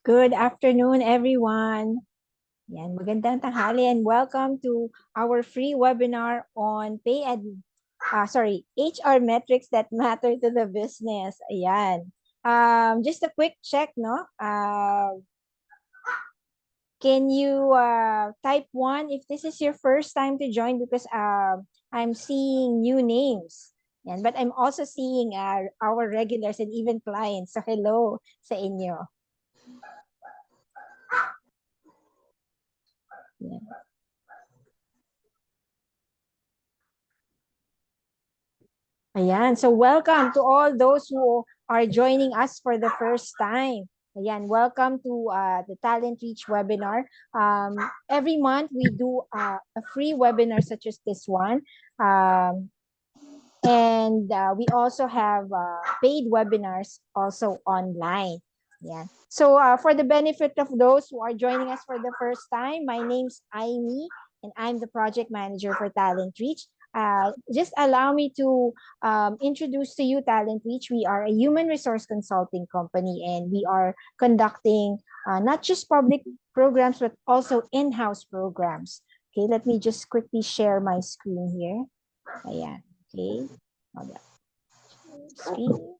Good afternoon, everyone. Yan, magandang tanghali and welcome to our free webinar on HR metrics that matter to the business. Ayan. Just a quick check, no? Can you type 1 if this is your first time to join because I'm seeing new names. Yan, but I'm also seeing our regulars and even clients. So hello sa inyo. Yan. Ayan. So welcome to all those who are joining us for the first time. Ayan, welcome to the Talent Reach webinar. Every month we do a free webinar such as this one. And we also have paid webinars also online. Yeah. So for the benefit of those who are joining us for the first time, my name's Aimee, and I'm the project manager for Talent Reach. Just allow me to introduce to you Talent Reach. We are a human resource consulting company, and we are conducting not just public programs, but also in-house programs. Okay, let me just quickly share my screen here. Ayan. Okay. Hold up. Screen.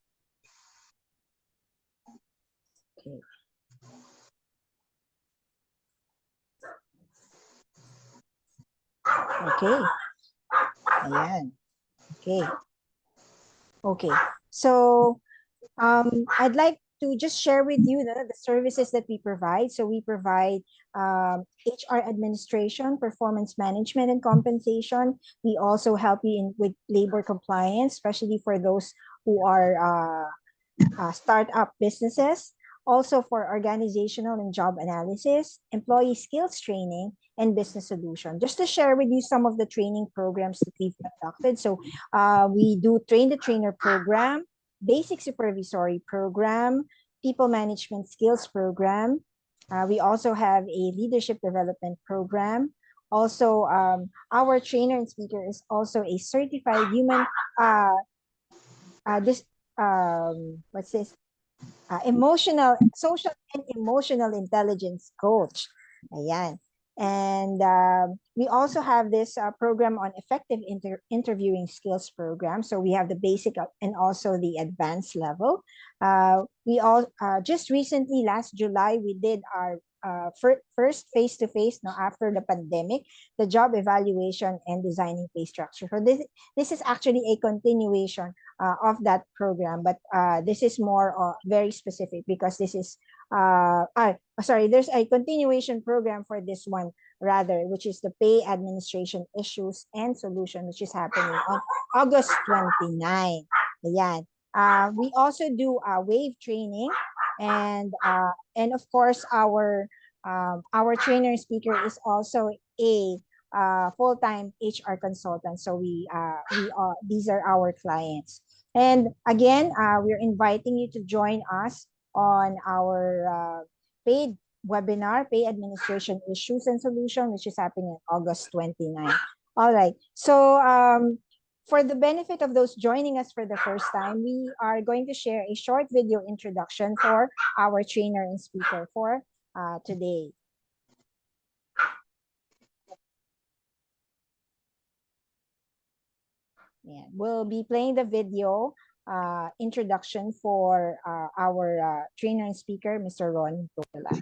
Okay. Okay. Ayan. Okay. Okay. So I'd like to just share with you the services that we provide. So we provide HR administration, performance management, and compensation. We also help you with labor compliance, especially for those who are startup businesses. Also for organizational and job analysis, employee skills training, and business solution. Just to share with you some of the training programs that we've conducted. So we do train the trainer program, basic supervisory program, people management skills program. We also have a leadership development program. Also, our trainer and speaker is also a certified human this what's this emotional, social and emotional intelligence coach. Ayan. And we also have this program on effective interviewing skills program. So we have the basic and also the advanced level. We all just recently, last July, we did our first face-to-face now after the pandemic, the job evaluation and designing pay structure. So this is actually a continuation of that program, but this is more very specific because this is there's a continuation program for this one rather, which is the pay administration issues and solution, which is happening on August 29. Ayan. We also do wave training, and of course our trainer and speaker is also a full-time HR consultant. So these are our clients. And again, we're inviting you to join us on our paid webinar, Pay Administration Issues and Solution, which is happening on August 29. All right. So for the benefit of those joining us for the first time, we are going to share a short video introduction for our trainer and speaker for today. Yeah, we'll be playing the video introduction for our trainer and speaker, Mr. Ron Tola.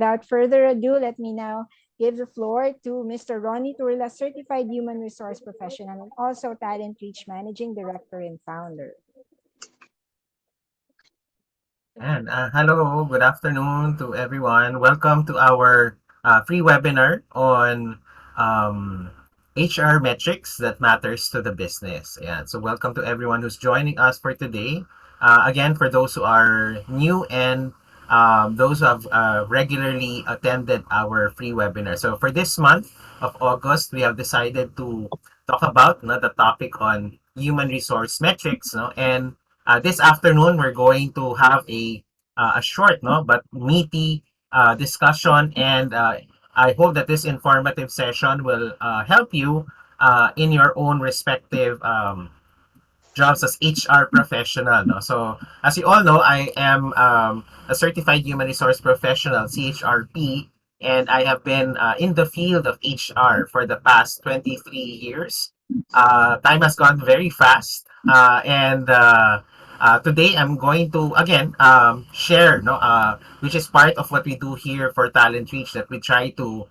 without further ado, let me now give the floor to Mr. Ronnie Turla, Certified Human Resource Professional and also Talent Reach Managing Director and Founder. And hello, good afternoon to everyone. Welcome to our free webinar on HR metrics that matters to the business. Yeah, so welcome to everyone who's joining us for today. Again, for those who are new and those who have regularly attended our free webinar. So for this month of August, we have decided to talk about the topic on human resource metrics. And this afternoon, we're going to have a short, but meaty discussion, and I hope that this informative session will help you in your own respective jobs as HR professional. No? So, as you all know, I am a certified human resource professional, CHRP, and I have been in the field of HR for the past 23 years. Time has gone very fast, and today I'm going to again share, which is part of what we do here for Talent Reach, that we try to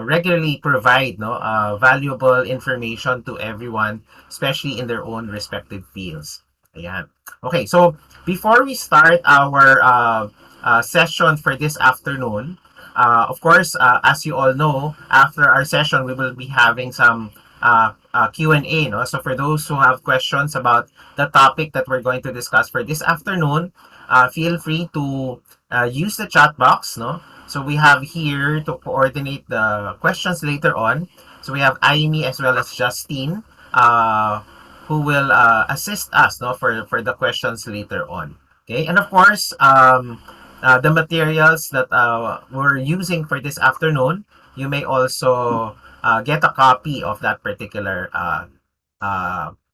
regularly provide valuable information to everyone, especially in their own respective fields. Ayan. Okay, so before we start our session for this afternoon, of course, as you all know, after our session, we will be having some Q&A. No? So for those who have questions about the topic that we're going to discuss for this afternoon, feel free to use the chat box. No? So we have here to coordinate the questions later on. So we have Amy as well as Justine, who will assist us, for the questions later on. Okay, and of course, the materials that we're using for this afternoon, you may also get a copy of that particular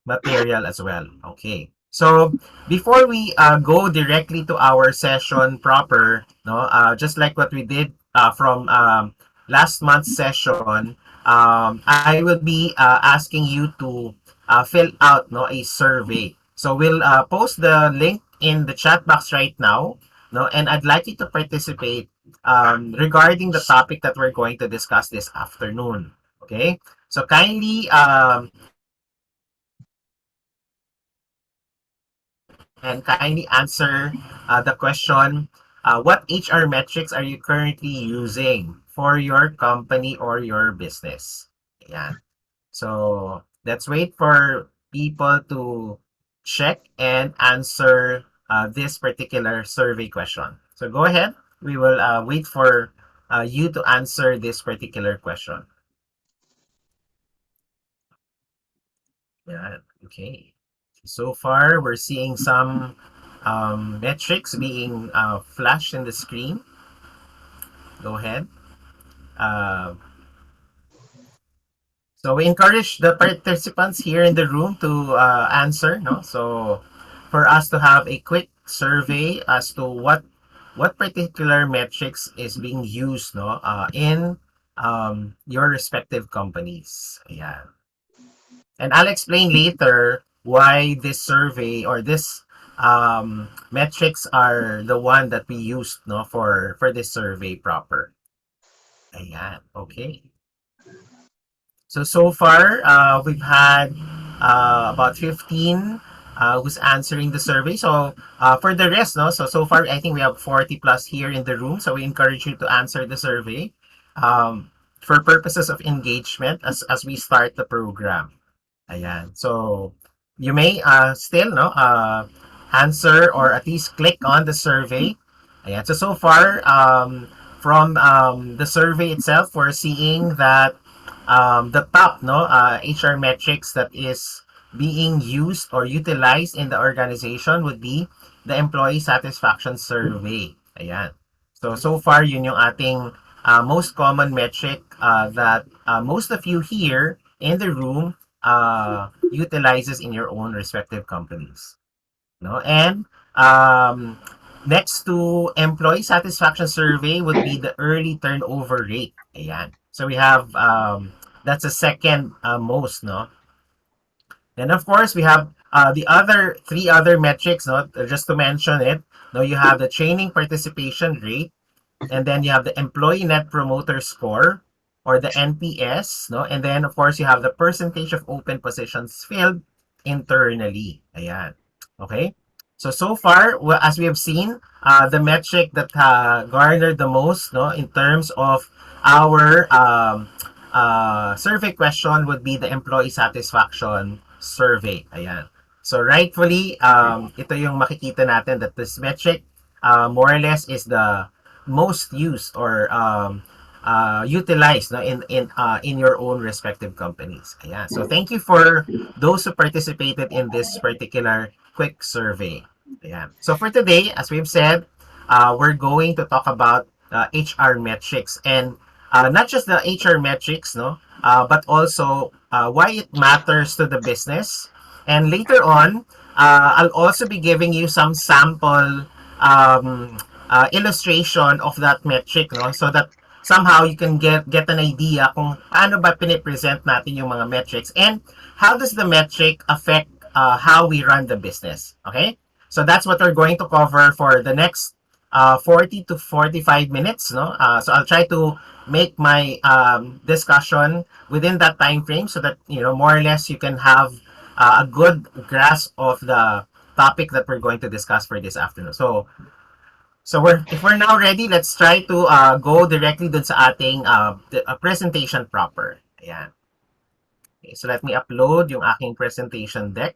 material as well. Okay. So before we go directly to our session proper, just like what we did from last month's session, I will be asking you to fill out a survey. So we'll post the link in the chat box right now. No, and I'd like you to participate regarding the topic that we're going to discuss this afternoon. Okay, so kindly fill out the survey and kindly answer the question, what HR metrics are you currently using for your company or your business? Yeah. So let's wait for people to check and answer this particular survey question. So go ahead. We will wait for you to answer this particular question. Yeah. Okay. So far, we're seeing some metrics being flashed in the screen. Go ahead. Uh, So we encourage the participants here in the room to answer, no? So for us to have a quick survey as to what particular metrics is being used, in your respective companies. Yeah. And I'll explain later why this survey or this metrics are the one that we used, for this survey proper. Ayan. Okay. So far, we've had about 15 who's answering the survey. So for the rest, so far, I think we have 40 plus here in the room. So we encourage you to answer the survey for purposes of engagement as we start the program. Ayan. So you may still answer or at least click on the survey. Ayan. So far, from the survey itself, we're seeing that the top HR metrics that is being used or utilized in the organization would be the employee satisfaction survey. Ayan. So far, yun yung ating most common metric that most of you here in the room utilizes in your own respective companies. No? And next to employee satisfaction survey would be the early turnover rate. Ayan. So we have that's the second most, no? And of course, we have the other three other metrics, no? Just to mention it, no, you have the training participation rate, And then you have the employee net promoter score or the NPS, no? And then of course you have the percentage of open positions filled internally. Ayan. Okay? So far, well, as we have seen, the metric that garnered the most, no, in terms of our survey question would be the employee satisfaction survey. Ayan. So rightfully, ito yung makikita natin that this metric more or less is the most used or utilized, no, in your own respective companies. Ayan. So thank you for those who participated in this particular quick survey. Ayan. So for today, as we've said, we're going to talk about HR metrics and not just the HR metrics, no, but also why it matters to the business. And later on, I'll also be giving you some sample illustration of that metric, no, so that somehow you can get an idea kung paano ba pinipresent natin yung mga metrics and how does the metric affect how we run the business. Okay? So that's what we're going to cover for the next 40 to 45 minutes. No? So I'll try to make my discussion within that time frame so that, you know, more or less you can have a good grasp of the topic that we're going to discuss for this afternoon. So if we're now ready, let's try to go directly dun sa ating presentation proper. Ayan. Okay, so let me upload yung aking presentation deck.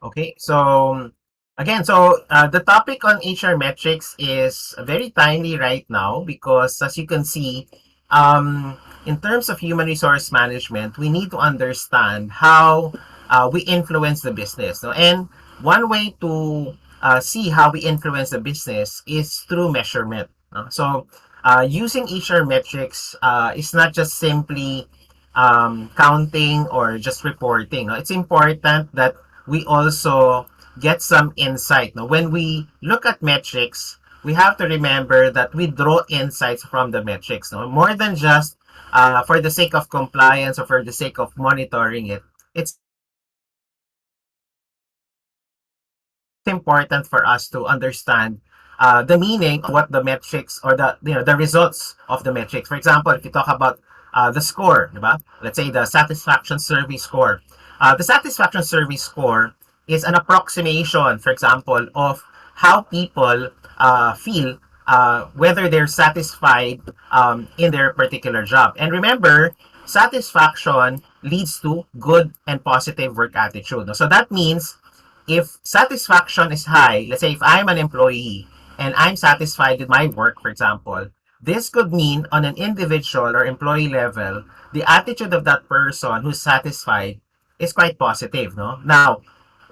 Okay, so again, the topic on HR metrics is very timely right now because, as you can see, in terms of human resource management, we need to understand how we influence the business. No? And one way to see how we influence the business is through measurement. No? So, using HR metrics is not just simply counting or just reporting. No? It's important that we also get some insight. No? When we look at metrics, we have to remember that we draw insights from the metrics. No? More than just for the sake of compliance or for the sake of monitoring it. It's important for us to understand the meaning of what the metrics or the results of the metrics. For example, if you talk about the score, diba? Let's say the satisfaction survey score. The satisfaction survey score is an approximation, for example, of how people feel whether they're satisfied in their particular job. And remember, satisfaction leads to good and positive work attitude. So that means if satisfaction is high, let's say if I'm an employee and I'm satisfied with my work, for example, this could mean on an individual or employee level, the attitude of that person who's satisfied is quite positive, no? Now,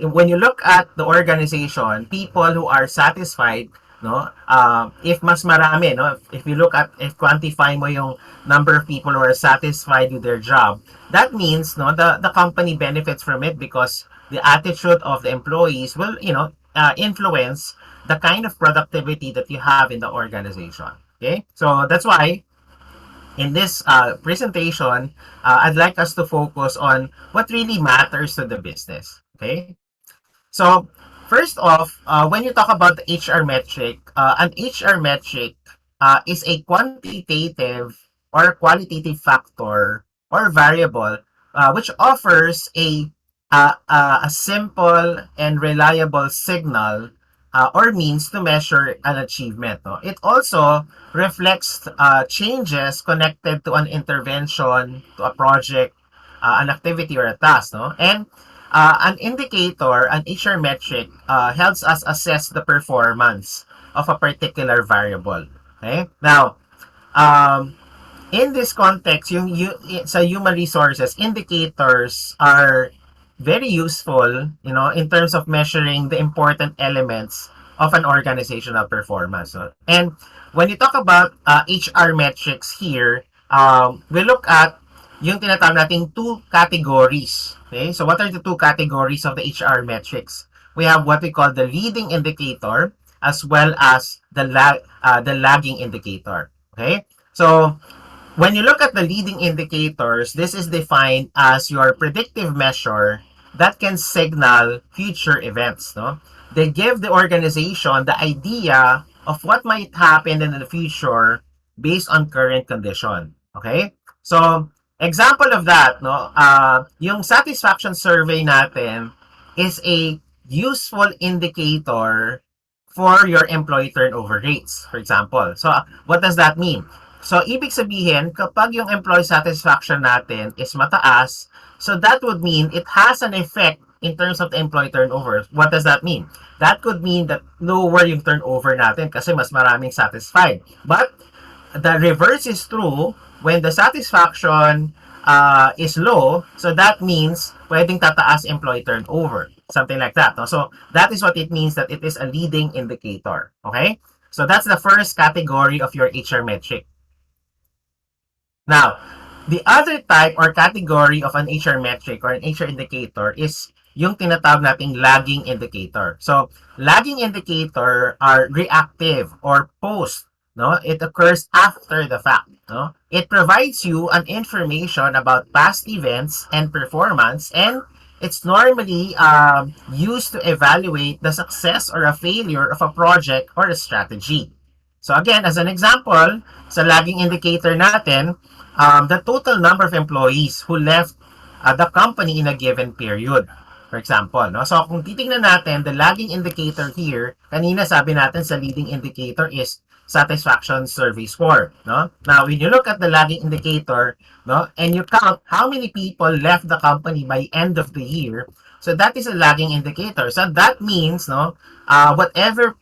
when you look at the organization, people who are satisfied, no, if mas marami, no, if you look at, if quantify mo yung number of people who are satisfied with their job, that means, no, the company benefits from it because the attitude of the employees will, you know, influence the kind of productivity that you have in the organization. Okay, so that's why in this presentation, I'd like us to focus on what really matters to the business. Okay, so first off, when you talk about the HR metric, an HR metric is a quantitative or qualitative factor or variable which offers a simple and reliable signal or means to measure an achievement. No? It also reflects changes connected to an intervention, to a project, an activity, or a task. No? And an indicator, an HR metric, helps us assess the performance of a particular variable. Okay? Now, um, in this context, sa human resources, indicators are very useful, you know, in terms of measuring the important elements of an organizational performance. So, and when you talk about HR metrics here, we look at yung tinatawag nating two categories. Okay? So what are the two categories of the HR metrics? We have what we call the leading indicator as well as the lagging indicator. Okay? So when you look at the leading indicators, this is defined as your predictive measure that can signal future events. No? They give the organization the idea of what might happen in the future based on current condition. Okay? So, example of that, no, yung satisfaction survey natin is a useful indicator for your employee turnover rates, for example. So, what does that mean? So, ibig sabihin, kapag yung employee satisfaction natin is mataas, so that would mean it has an effect in terms of the employee turnover. What does that mean? That could mean that lower yung turnover natin kasi mas maraming satisfied. But the reverse is true when the satisfaction is low. So that means pwedeng tataas employee turnover. Something like that. No? So that is what it means that it is a leading indicator. Okay? So that's the first category of your HR metric. Now, the other type or category of an HR metric or an HR indicator is yung tinatawag nating lagging indicator. So, lagging indicator are reactive or post. No, it occurs after the fact. No, it provides you an information about past events and performance, and it's normally used to evaluate the success or a failure of a project or a strategy. So again, as an example, sa lagging indicator natin, the total number of employees who left the company in a given period. For example, no? So kung titingnan natin, the lagging indicator here, kanina sabi natin sa leading indicator is satisfaction survey score, no? Now, when you look at the lagging indicator, no, and you count how many people left the company by end of the year, so that is a lagging indicator. So that means, no, whatever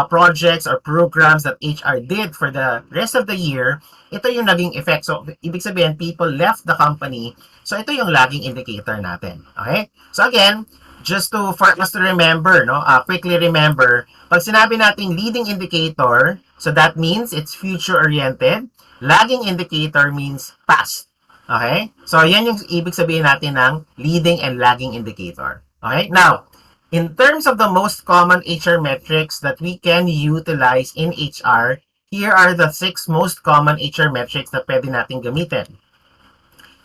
projects or programs that HR did for the rest of the year, ito yung naging effect. So, ibig sabihin, people left the company. So, ito yung lagging indicator natin. Okay? So, again, just to for us to remember, no, quickly remember, pag sinabi nating leading indicator, so that means it's future-oriented. Lagging indicator means past. Okay? So, yan yung ibig sabihin natin ng leading and lagging indicator. Okay? Now, in terms of the most common HR metrics that we can utilize in HR, here are the 6 most common HR metrics na pwede natin gamitin.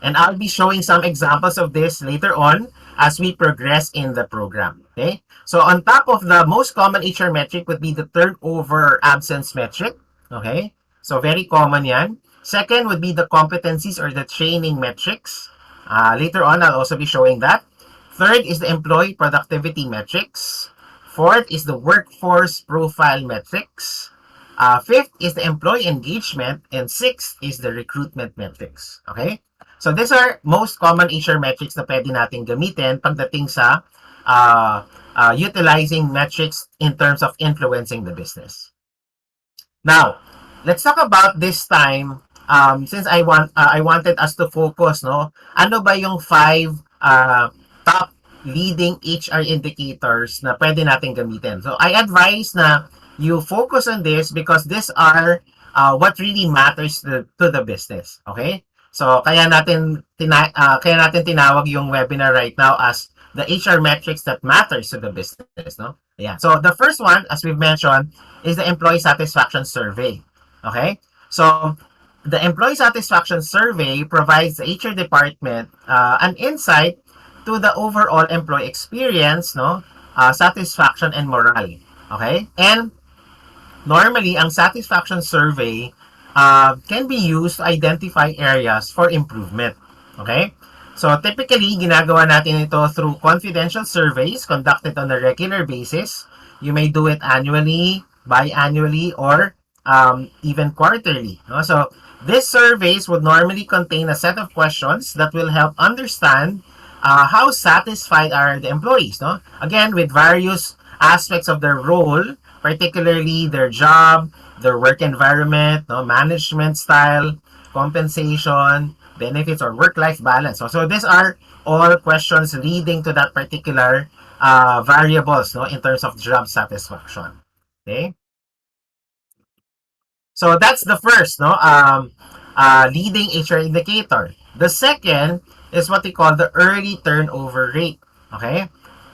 And I'll be showing some examples of this later on as we progress in the program. Okay? So on top of the most common HR metric would be the turnover absence metric. Okay? So very common yan. Second would be the competencies or the training metrics. Later on, I'll also be showing that. Third is the employee productivity metrics. Fourth is the workforce profile metrics. Fifth is the employee engagement. And sixth is the recruitment metrics. Okay? So these are most common HR metrics na pwede natin gamitin pagdating sa utilizing metrics in terms of influencing the business. Now, let's talk about this time. Since I wanted us to focus, no, ano ba yung 5 top leading HR indicators na pwede natin gamitin? So I advise na you focus on this because these are what really matters to the business. Okay? So kaya natin tinawag yung webinar right now as the HR metrics that matters to the business, no? Yeah. So the first one, as we've mentioned, is the employee satisfaction survey. Okay? So the employee satisfaction survey provides the HR department an insight to the overall employee experience, no? Satisfaction and morale. Okay? And normally, ang satisfaction survey can be used to identify areas for improvement. Okay? So, typically, ginagawa natin ito through confidential surveys conducted on a regular basis. You may do it annually, biannually, or even quarterly. No? So, these surveys would normally contain a set of questions that will help understand how satisfied are the employees. No? Again, with various aspects of their role, particularly their job, their work environment, no, management style, compensation, benefits, or work-life balance. So these are all questions leading to that particular variables, no, in terms of job satisfaction. Okay. So that's the first, no, leading HR indicator. The second is what we call the early turnover rate. Okay.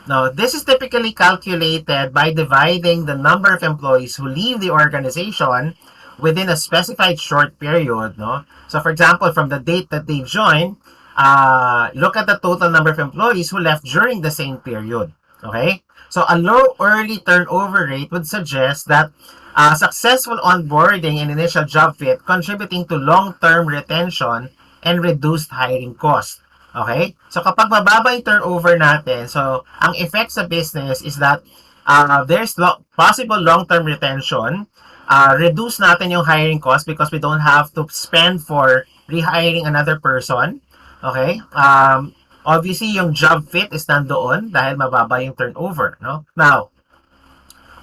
Now, this is typically calculated by dividing the number of employees who leave the organization within a specified short period, no? So for example, from the date that they joined, look at the total number of employees who left during the same period. Okay? So a low early turnover rate would suggest that successful onboarding and initial job fit contributing to long-term retention and reduced hiring cost. Okay? So kapag mababa yung turnover natin, so ang effect sa business is that there's possible long-term retention, reduce natin yung hiring cost because we don't have to spend for rehiring another person. Okay? Obviously, yung job fit is nandoon dahil mababa yung turnover. No? Now,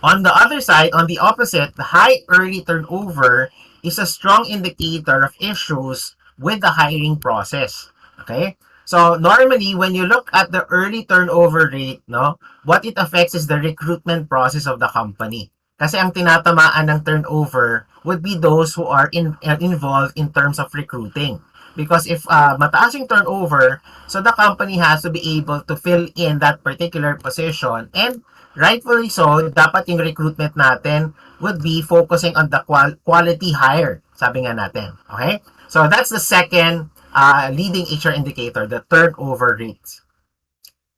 on the other side, on the opposite, the high early turnover is a strong indicator of issues with the hiring process. Okay? So normally, when you look at the early turnover rate, no, what it affects is the recruitment process of the company. Kasi ang tinatamaan ng turnover would be those who are involved in terms of recruiting. Because if mataas yung turnover, so the company has to be able to fill in that particular position, and rightfully so, dapat yung recruitment natin would be focusing on the quality hire, sabi nga natin. Okay? So that's the second leading HR indicator, the turnover rate.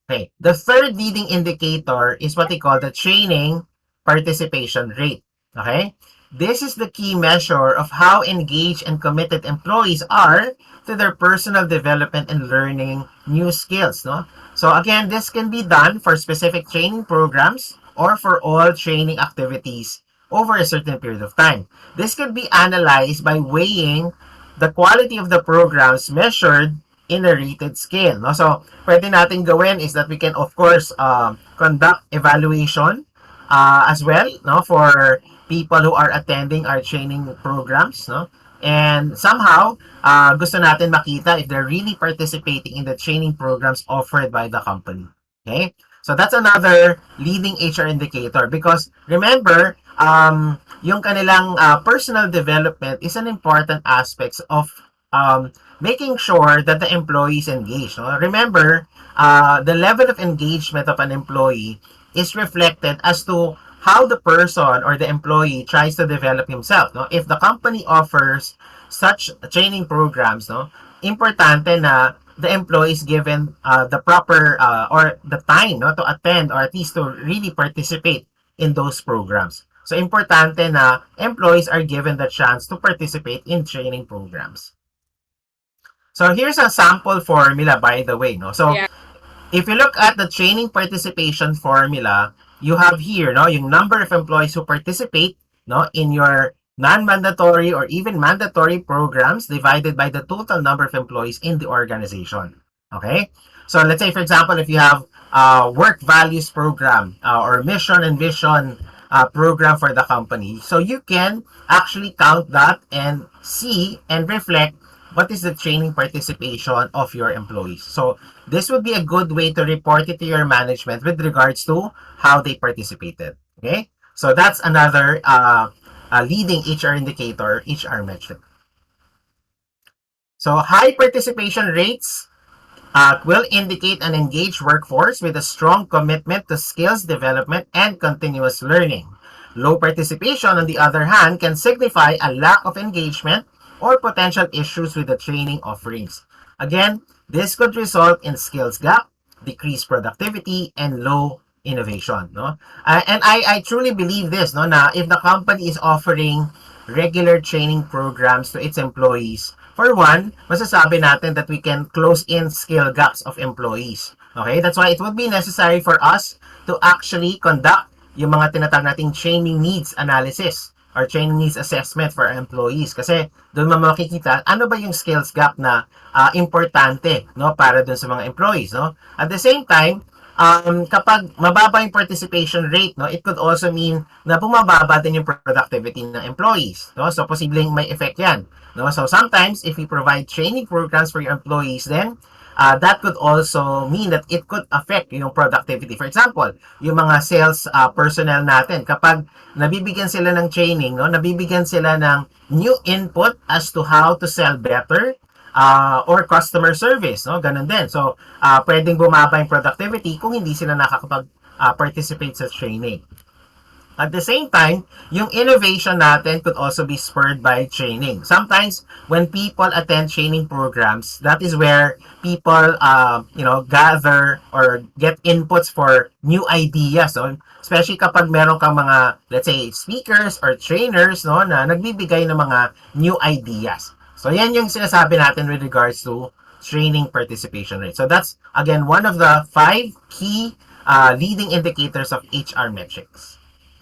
Okay. The third leading indicator is what they call the training participation rate. Okay? This is the key measure of how engaged and committed employees are to their personal development and learning new skills. No? So again, this can be done for specific training programs or for all training activities over a certain period of time. This could be analyzed by weighing the quality of the programs measured in a rated scale. No? So, pwede natin gawin is that we can, of course, conduct evaluation as well, no, for people who are attending our training programs. No? And somehow, gusto natin makita if they're really participating in the training programs offered by the company. Okay? So, that's another leading HR indicator because remember, yung kanilang personal development is an important aspect of making sure that the employee is engaged. No? Remember, the level of engagement of an employee is reflected as to how the person or the employee tries to develop himself. No? If the company offers such training programs, no, importante na the employee is given the proper or the time, no, to attend or at least to really participate in those programs. So, importante na employees are given the chance to participate in training programs. So, here's a sample formula, by the way. No? So, Yeah. if you look at the training participation formula, you have here, no, yung number of employees who participate, no, in your non-mandatory or even mandatory programs divided by the total number of employees in the organization. Okay? So let's say, for example, if you have work values program or mission and vision program for the company, so you can actually count that and see and reflect what is the training participation of your employees. So this would be a good way to report it to your management with regards to how they participated. Okay? So that's another leading HR indicator, HR metric. So high participation rates will indicate an engaged workforce with a strong commitment to skills development and continuous learning. Low participation, on the other hand, can signify a lack of engagement or potential issues with the training offerings. Again, this could result in skills gap, decreased productivity, and low innovation. No? And I truly believe this, no, na if the company is offering regular training programs to its employees, for one, masasabi natin that we can close in skill gaps of employees. Okay? That's why it would be necessary for us to actually conduct yung mga tinatawag nating training needs analysis or training needs assessment for our employees. Kasi doon mo makikita ano ba yung skills gap na importante, no, para doon sa mga employees. No? At the same time, kapag mababa yung participation rate, no, it could also mean na bumababa din yung productivity ng employees. No? So, posibleng may effect yan. No? So, sometimes, if we provide training programs for your employees, then that could also mean that it could affect yung productivity. For example, yung mga sales personnel natin, kapag nabibigyan sila ng training, no, nabibigyan sila ng new input as to how to sell better, or customer service, no? Ganun din. So, pwedeng bumaba yung productivity kung hindi sila nakakapag-participate sa training. At the same time, yung innovation natin could also be spurred by training. Sometimes, when people attend training programs, that is where people, gather or get inputs for new ideas. So, especially kapag meron kang mga, let's say, speakers or trainers, no, na nagbibigay ng mga new ideas. So, yan yung sinasabi natin with regards to training participation rate. So, that's, again, one of the 5 key leading indicators of HR metrics.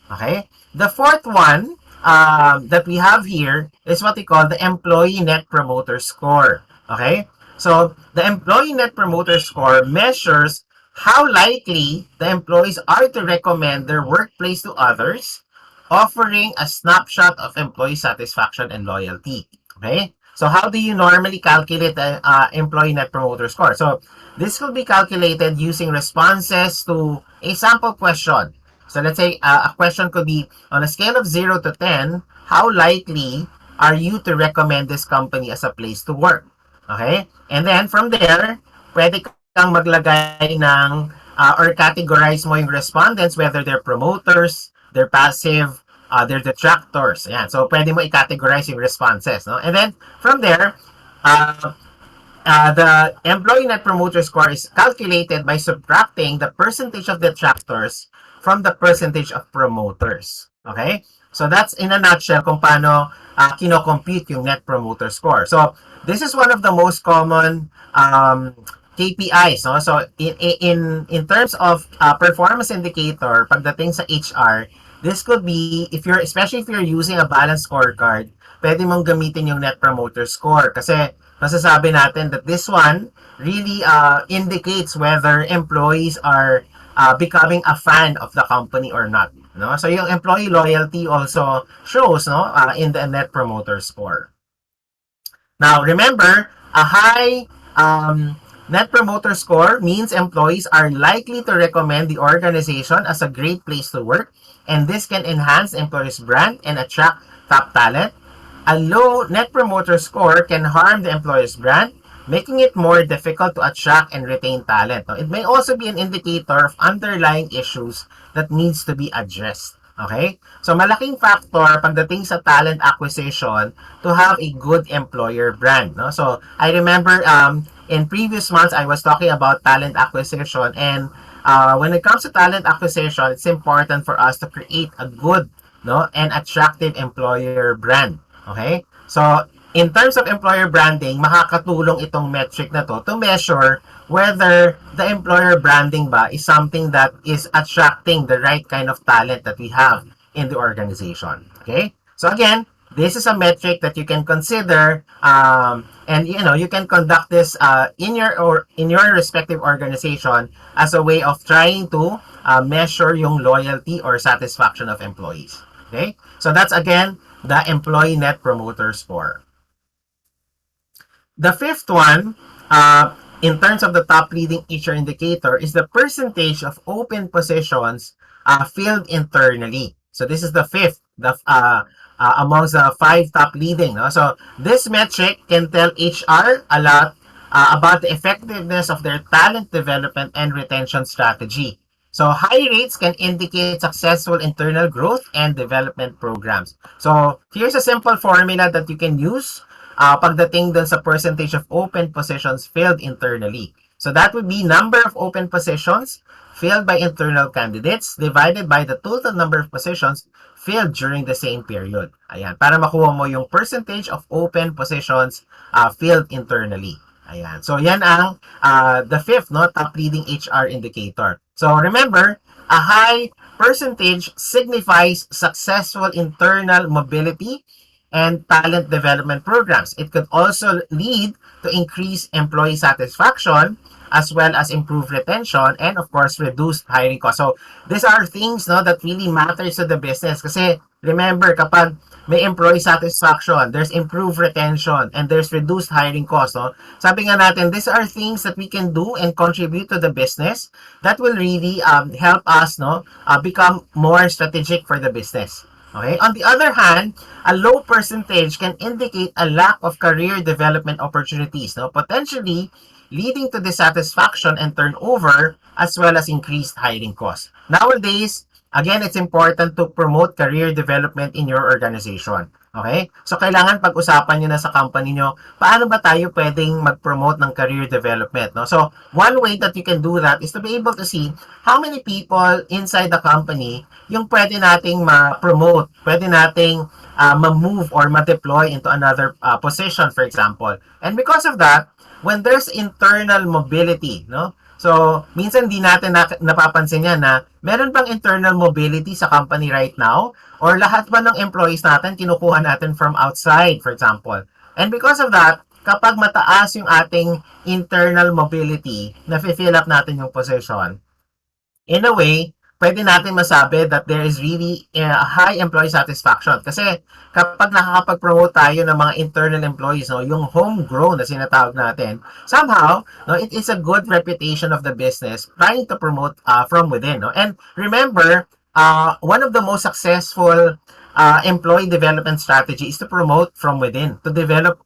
Okay? The fourth one that we have here is what we call the Employee Net Promoter Score. Okay? So, the Employee Net Promoter Score measures how likely the employees are to recommend their workplace to others, offering a snapshot of employee satisfaction and loyalty. Okay? So, how do you normally calculate the Employee Net Promoter Score? So, this will be calculated using responses to a sample question. So let's say a question could be on a scale of 0 to 10, how likely are you to recommend this company as a place to work? Okay? And then from there, pwede kang maglagay ng or categorize mo yung respondents whether they're promoters, they're passive, they're detractors. Ayan. So pwede mo i-categorize yung responses. No? And then from there, uh, the employee net promoter score is calculated by subtracting the percentage of detractors from the percentage of promoters. Okay? So that's in a nutshell kung paano kino-compute yung net promoter score. So this is one of the most common KPIs. No? So in terms of performance indicator, pagdating sa HR, this could be, if you're, especially if you're using a balanced scorecard, pwede mong gamitin yung net promoter score kasi masasabi natin that this one really indicates whether employees are becoming a fan of the company or not. No? So yung employee loyalty also shows in the net promoter score. Now, remember, a high net promoter score means employees are likely to recommend the organization as a great place to work, and this can enhance employers' brand and attract top talent. A low net promoter score can harm the employer's brand, making it more difficult to attract and retain talent. It may also be an indicator of underlying issues that needs to be addressed. Okay? So, malaking factor pagdating sa talent acquisition to have a good employer brand. No? So, I remember in previous months, I was talking about talent acquisition, and when it comes to talent acquisition, it's important for us to create a good and attractive employer brand. Okay? So, in terms of employer branding, makakatulong itong metric na to measure whether the employer branding ba is something that is attracting the right kind of talent that we have in the organization. Okay? So again, this is a metric that you can consider, and you can conduct this in your respective organization as a way of trying to measure yung loyalty or satisfaction of employees. Okay? So that's again the employee net promoter score. The fifth one, in terms of the top leading HR indicator, is the percentage of open positions filled internally. So this is the fifth, amongst the 5 top leading. No? So this metric can tell HR a lot about the effectiveness of their talent development and retention strategy. So high rates can indicate successful internal growth and development programs. So here's a simple formula that you can use pagdating dun sa percentage of open positions filled internally. So that would be number of open positions filled by internal candidates divided by the total number of positions filled during the same period. Ayan, para makuha mo yung percentage of open positions filled internally. Ayan. So yan ang the fifth top leading HR indicator. So remember, a high percentage signifies successful internal mobility and talent development programs. It could also lead to increased employee satisfaction as well as improved retention and of course reduced hiring costs. So these are things that really matters to the business kasi remember kapag may employee satisfaction, there's improved retention, and there's reduced hiring costs. No? Sabi nga natin, these are things that we can do and contribute to the business that will really help us become more strategic for the business. Okay? On the other hand, a low percentage can indicate a lack of career development opportunities, potentially leading to dissatisfaction and turnover as well as increased hiring costs. Nowadays, Again, it's important to promote career development in your organization. Okay? So, kailangan pag-usapan nyo na sa company nyo, paano ba tayo pwedeng mag-promote ng career development. No? So, one way that you can do that is to be able to see how many people inside the company yung pwede nating ma-promote, pwede nating ma-move or ma-deploy into another position, for example. And because of that, when there's internal mobility, no? So, minsan di natin napapansin yan na meron bang internal mobility sa company right now? Or lahat ba ng employees natin kinukuha natin from outside, for example? And because of that, kapag mataas yung ating internal mobility, na-fill up natin yung position, in a way, pwede natin masabi that there is really high employee satisfaction. Kasi kapag nakakapag-promote tayo ng mga internal employees, no, yung homegrown na sinatawag natin, somehow, no, it is a good reputation of the business trying to promote from within. No? And remember, one of the most successful employee development strategy is to promote from within, to develop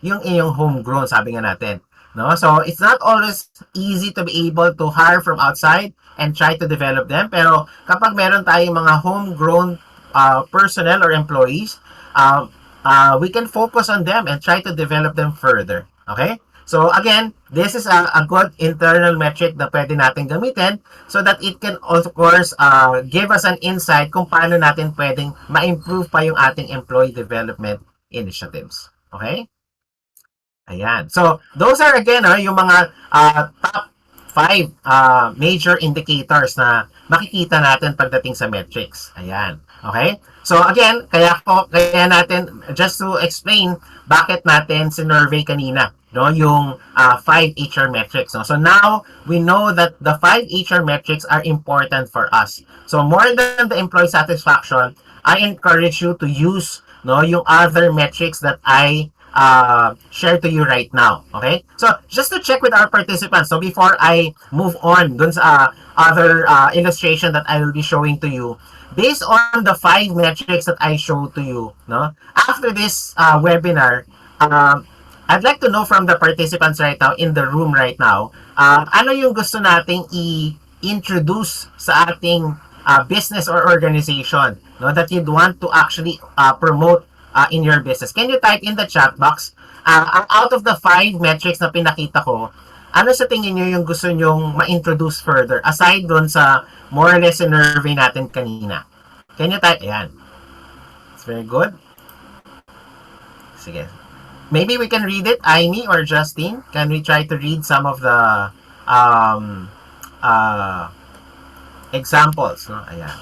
yung iyong homegrown, sabi nga natin. No? So, it's not always easy to be able to hire from outside and try to develop them. Pero kapag meron tayong mga homegrown personnel or employees, we can focus on them and try to develop them further. Okay? So again, this is a good internal metric na pwede natin gamitin so that it can of course give us an insight kung paano natin pwedeng ma-improve pa yung ating employee development initiatives. Okay? Ayan. So, those are again yung mga top 5 major indicators na makikita natin pagdating sa metrics. Ayan. Okay? So, again, kaya natin, just to explain bakit natin sinurvey kanina, no, yung 5 HR metrics. No? So, now, we know that the 5 HR metrics are important for us. So, more than the employee satisfaction, I encourage you to use no yung other metrics that I share to you right now. Okay? So, just to check with our participants, so before I move on dun sa other illustration that I will be showing to you, based on the 5 metrics that I showed to you, no, after this webinar, I'd like to know from the participants right now, in the room right now, ano yung gusto nating i-introduce sa ating business or organization, no, that you'd want to actually promote in your business. Can you type in the chat box? Out of the 5 metrics na pinakita ko, ano sa tingin nyo yung gusto nyong ma-introduce further aside doon sa more or less survey natin kanina? Can you type? Ayan. It's very good. Sige. Maybe we can read it, Aimee or Justine. Can we try to read some of the um, uh, examples? No? Ayan.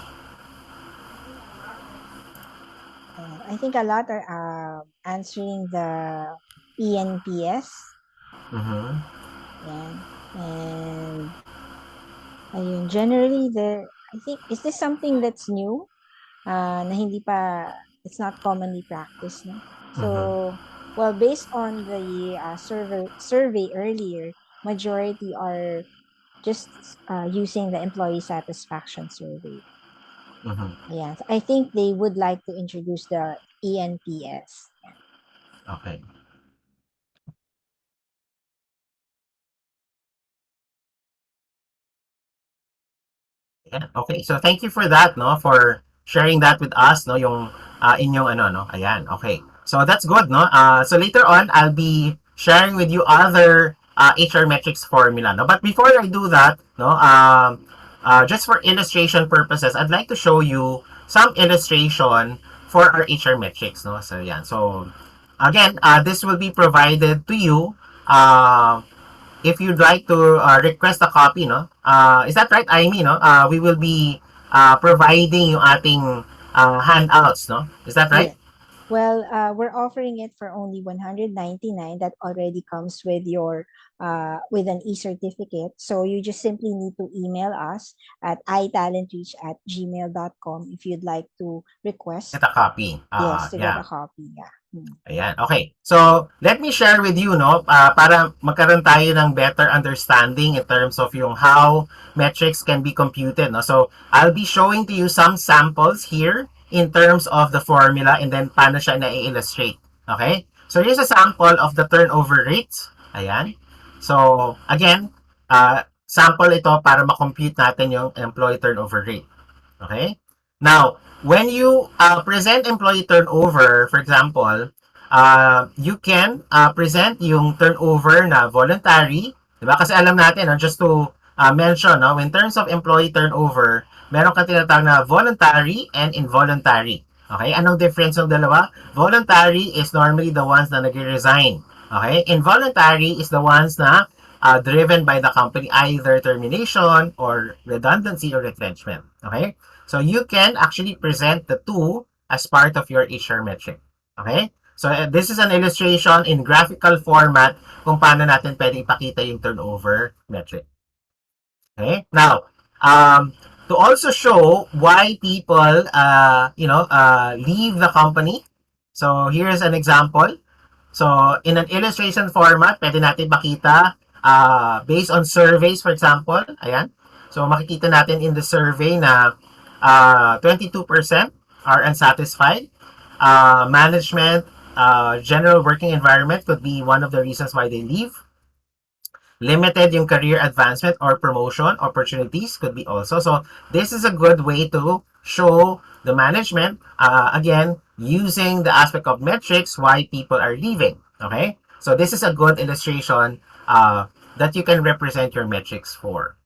I think a lot are answering the ENPS. Mm-hmm. Yeah. And ayun, generally, I think, is this something that's new? Na hindi pa, it's not commonly practiced, no? So, well, based on the survey earlier, majority are just using the employee satisfaction survey. Mm-hmm. Yeah, so I think they would like to introduce the ENPS. Okay. Yeah. Okay. So thank you for that, no, for sharing that with us, no, yung inyong ano, no. Ayan. Okay. So that's good, no. So later on, I'll be sharing with you other HR metrics formula, no. But before I do that, no, just for illustration purposes, I'd like to show you some illustration for our HR metrics, no. So yeah. So again, this will be provided to you. If you'd like to request a copy, no? Is that right, Aimee, no? We will be providing yung ating handouts, no? Is that right? Yeah. Well, we're offering it for only 199. That already comes with your with an e-certificate. So you just simply need to email us at italentreach@gmail.com if you'd like to request. Get a copy. Yes, to get a Yeah. copy. Yeah. Ayan. Okay. So, let me share with you, no, para magkaroon tayo ng better understanding in terms of yung how metrics can be computed, no. So, I'll be showing to you some samples here in terms of the formula and then paano siya na-illustrate. Okay? So, here's a sample of the turnover rates. Ayan. So, again, sample ito para ma-compute natin yung employee turnover rate. Okay? Now, when you present employee turnover, for example, you can present yung turnover na voluntary, di ba? Kasi alam natin, no, just to mention, no, in terms of employee turnover, meron kang tinatawag na voluntary and involuntary. Okay? Anong difference ng dalawa? Voluntary is normally the ones na nag-resign. Okay? Involuntary is the ones na driven by the company, either termination or redundancy or retrenchment. Okay? So you can actually present the two as part of your HR metric. Okay? So this is an illustration in graphical format kung paano natin pwede ipakita yung turnover metric. Okay? Now, to also show why people, leave the company. So here's an example. So, in an illustration format, pwede natin makita based on surveys, for example. Ayan. So, makikita natin in the survey na 22% are unsatisfied. Management, general working environment could be one of the reasons why they leave. Limited yung career advancement or promotion opportunities could be also. So, this is a good way to show the management, again, using the aspect of metrics, why people are leaving. Okay? So, this is a good illustration that you can represent your metrics for.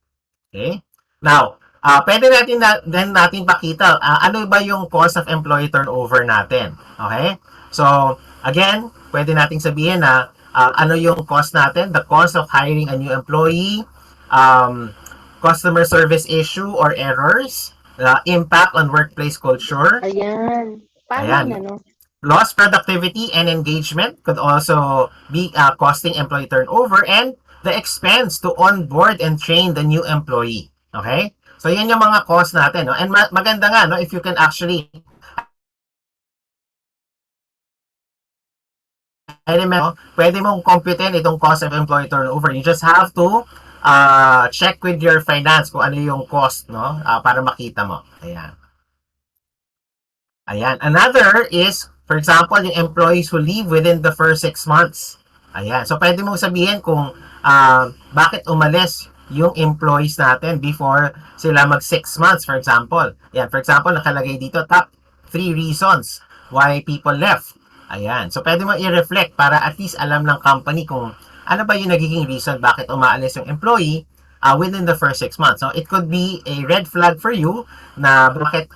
Okay? Now, pwede natin then natin pakita ano ba yung cost of employee turnover natin. Okay? So, again, pwede nating sabihin na ano yung cost natin, the cost of hiring a new employee, um, customer service issue or errors, impact on workplace culture. Ayan. Paano Ayan. na, no? Lost productivity and engagement could also be costing employee turnover, and the expense to onboard and train the new employee. Okay? So, yan yung mga cost natin. No? And maganda nga, no? If you can actually, I remember, pwede mong computein itong cost of employee turnover. You just have to check with your finance kung ano yung cost, no? Para makita mo. Ayan. Ayan. Another is, for example, yung employees who leave within the first 6 months. Ayan. So, pwede mong sabihin kung bakit umalis yung employees natin before sila mag 6 months, for example. Ayan. For example, nakalagay dito, top 3 reasons why people left. Ayan. So, pwede mo i-reflect para at least alam ng company kung ano ba yung nagiging reason bakit umaalis yung employee within the first 6 months. So, it could be a red flag for you na bakit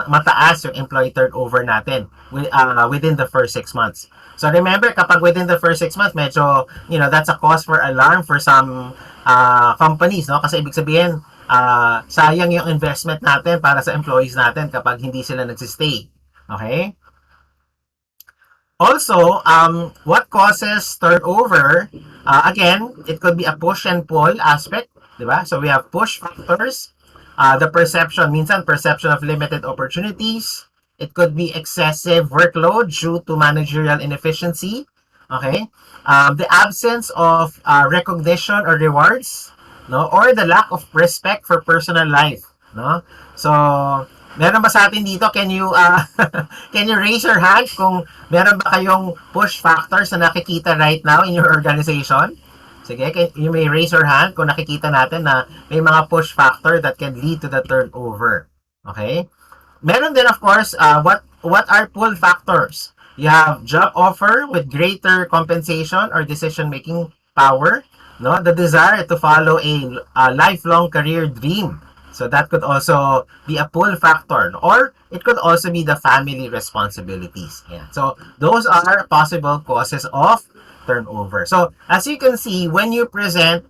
mataas yung employee turnover natin within the first 6 months. So, remember, kapag within the first 6 months, medyo, that's a cause for alarm for some companies, no? Kasi ibig sabihin, sayang yung investment natin para sa employees natin kapag hindi sila nagsistay. Okay? Also, what causes turnover? Again, it could be a push and pull aspect, di ba? So we have push factors, the perception, minsan perception of limited opportunities. It could be excessive workload due to managerial inefficiency. Okay? The absence of recognition or rewards, no? Or the lack of respect for personal life, no? So, meron ba sa atin dito? Can you can you raise your hand kung meron ba kayong push factors na nakikita right now in your organization? Sige, you may raise your hand kung nakikita natin na may mga push factor that can lead to the turnover. Okay? Meron din, of course, what are pull factors? You have job offer with greater compensation or decision-making power. No, the desire to follow a lifelong career dream. So that could also be a pull factor, or it could also be the family responsibilities. Yeah. So those are possible causes of turnover. So as you can see, when you present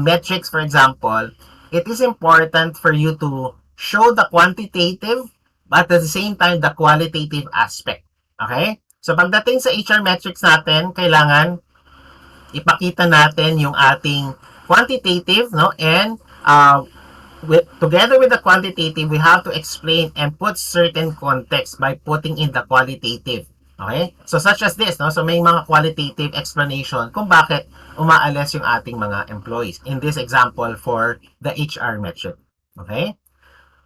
metrics, for example, it is important for you to show the quantitative, but at the same time, the qualitative aspect. Okay? So pagdating sa HR metrics natin, kailangan ipakita natin yung ating quantitative, no? And together with the quantitative, we have to explain and put certain context by putting in the qualitative. Okay? So such as this, no? So may mga qualitative explanation kung bakit umaalis yung ating mga employees. In this example for the HR metric. Okay?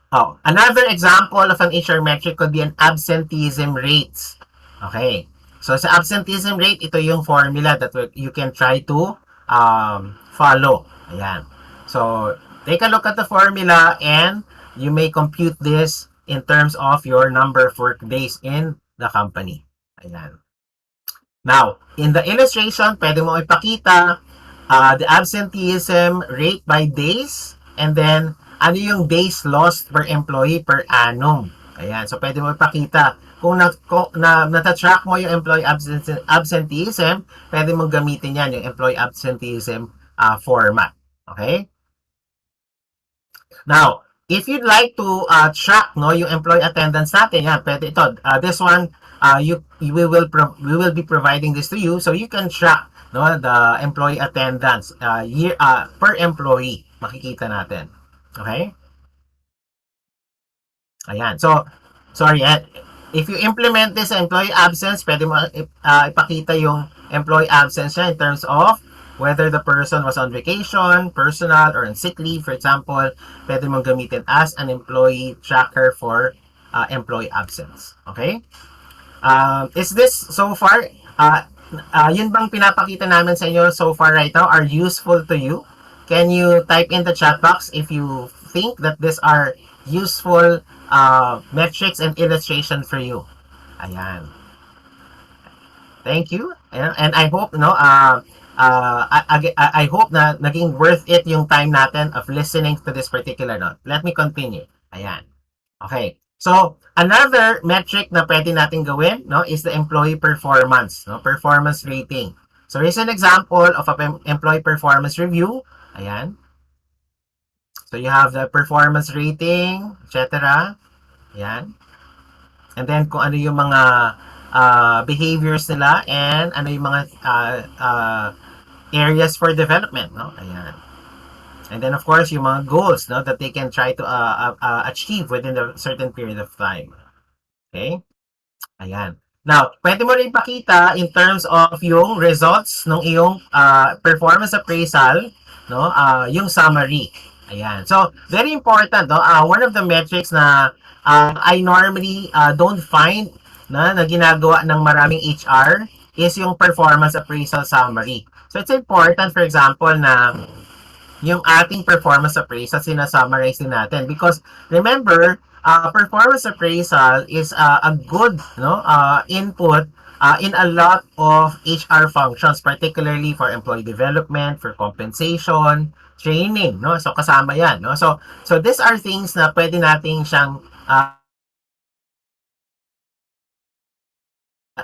Oh, another example of an HR metric could be an absenteeism rates. Okay. So sa absenteeism rate, ito yung formula that you can try to follow. Ayan. So take a look at the formula and you may compute this in terms of your number of work days in the company. Ayan. Now, in the illustration, pwede mo ipakita the absenteeism rate by days, and then ano yung days lost per employee per annum. Ayan, so pwede mo ipakita kung nata-track mo yung employee absenteeism, pwede mong gamitin yan, yung employee absenteeism format. Okay? Now, if you'd like to track no yung employee attendance natin, yan, pwede ito. This one, we will be providing this to you so you can track no the employee attendance year per employee. Makikita natin. Okay? Ayan. So, sorry, if you implement this employee absence, pwede mo ipakita yung employee absence niya in terms of whether the person was on vacation, personal, or on sick leave, for example. Pwede mong gamitin as an employee tracker for employee absence. Okay? Is this so far, yun bang pinapakita namin sa inyo so far right now are useful to you? Can you type in the chat box if you think that these are useful metrics and illustration for you? Ayan. Thank you. And I hope no I hope na naging worth it yung time natin of listening to this particular note. Let me continue. Ayan. Okay. So, another metric na pwede natin gawin, no, is the employee performance, no, performance rating. So, here's an example of an employee performance review. Ayan. So, you have the performance rating, etc. Ayan. And then, kung ano yung mga behaviors nila and ano yung mga areas for development, no? Ayan. And then, of course, yung mga goals, no, that they can try to achieve within a certain period of time. Okay? Ayan. Now, pwede mo rin ipakita in terms of yung results ng iyong performance appraisal, no? Yung summary. Ayan. So, very important, no? One of the metrics na I normally don't find na ginagawa ng maraming HR is yung performance appraisal summary. So, it's important, for example, na yung ating performance appraisal sinasummarize din natin because remember performance appraisal is a good input in a lot of HR functions, particularly for employee development, for compensation, training, no? So kasama 'yan, no? So these are things na pwede nating siyang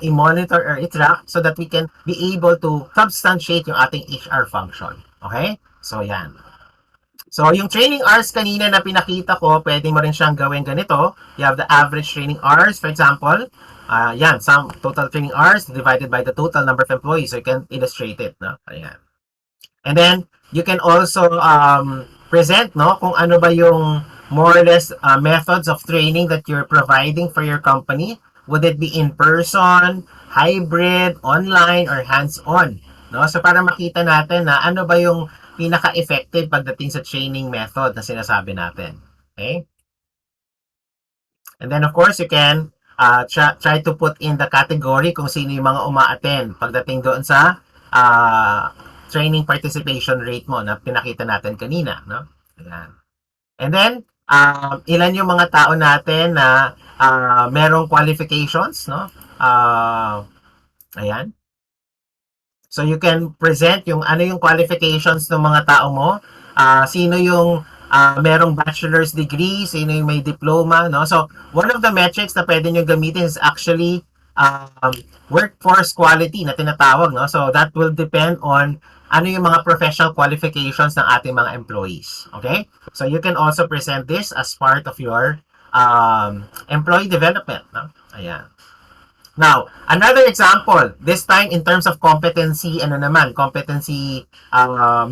i-monitor or i-track so that we can be able to substantiate yung ating HR function. Okay? So yan. So, yung training hours kanina na pinakita ko, pwede mo rin siyang gawin ganito. You have the average training hours, for example. Yan, some total training hours divided by the total number of employees. So, you can illustrate it. No? Ayan. And then, you can also present no, kung ano ba yung more or less methods of training that you're providing for your company. Would it be in person, hybrid, online, or hands-on? No? So, para makita natin na ano ba yung pinaka-effective pagdating sa training method na sinasabi natin. Okay? And then, of course, you can try to put in the category kung sino yung mga uma-attend pagdating doon sa training participation rate mo na pinakita natin kanina. No? Ayan. And then, ilan yung mga tao natin na merong qualifications. No? Ayan. So you can present yung ano yung qualifications ng mga tao mo. Sino yung merong bachelor's degree, sino yung may diploma, no? So one of the metrics na pwede nyo gamitin is actually workforce quality na tinatawag, no? So that will depend on ano yung mga professional qualifications ng ating mga employees. Okay? So you can also present this as part of your employee development, no? Ayan. Now, another example, this time in terms of competency, competency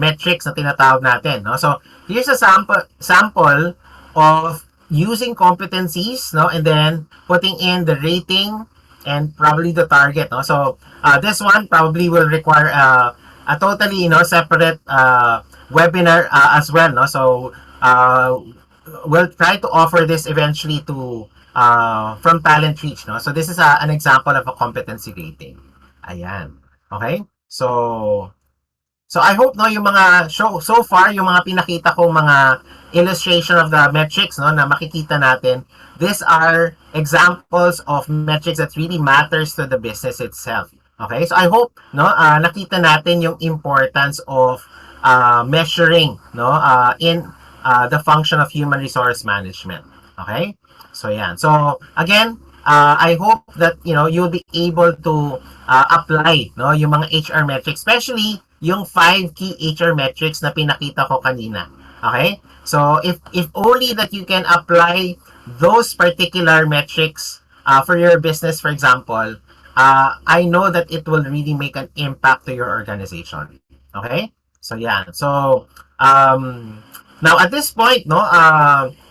metrics na tinatawag natin. No? So, here's a sample of using competencies, no? And then putting in the rating and probably the target. No? So, this one probably will require a totally separate webinar as well. No? So, we'll try to offer this eventually to from Talent Reach, no? So this is an example of a competency rating. Ayan. Okay? So So I hope no yung mga so far yung mga pinakita kong mga illustration of the metrics no na makikita natin, these are examples of metrics that really matters to the business itself. Okay? So I hope no nakita natin yung importance of measuring no in the function of human resource management. Okay? So yan. So again, I hope that you'll be able to apply no yung mga HR metrics, especially yung 5 key HR metrics na pinakita ko kanina. Okay? So if only that you can apply those particular metrics for your business, for example, I know that it will really make an impact to your organization. Okay? So yan. So now at this point, no,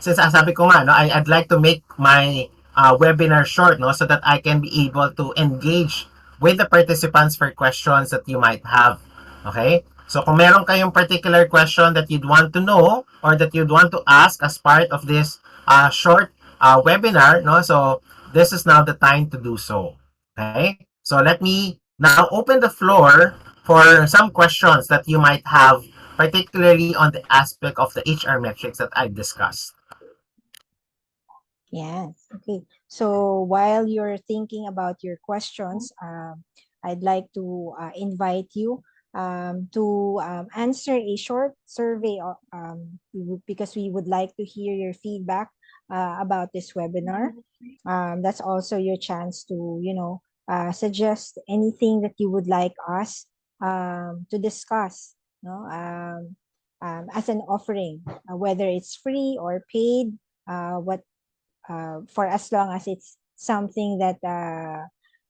since sabi ko nga, no, I'd like to make my webinar short, no, so that I can be able to engage with the participants for questions that you might have. Okay? So kung meron kayong particular question that you'd want to know or that you'd want to ask as part of this short webinar, no, so this is now the time to do so. Okay? So let me now open the floor for some questions that you might have, particularly on the aspect of the HR metrics that I've discussed. Yes. Okay. So while you're thinking about your questions, I'd like to invite you to answer a short survey because we would like to hear your feedback about this webinar. That's also your chance to, suggest anything that you would like us to discuss, no? As an offering, whether it's free or paid, what for as long as it's something that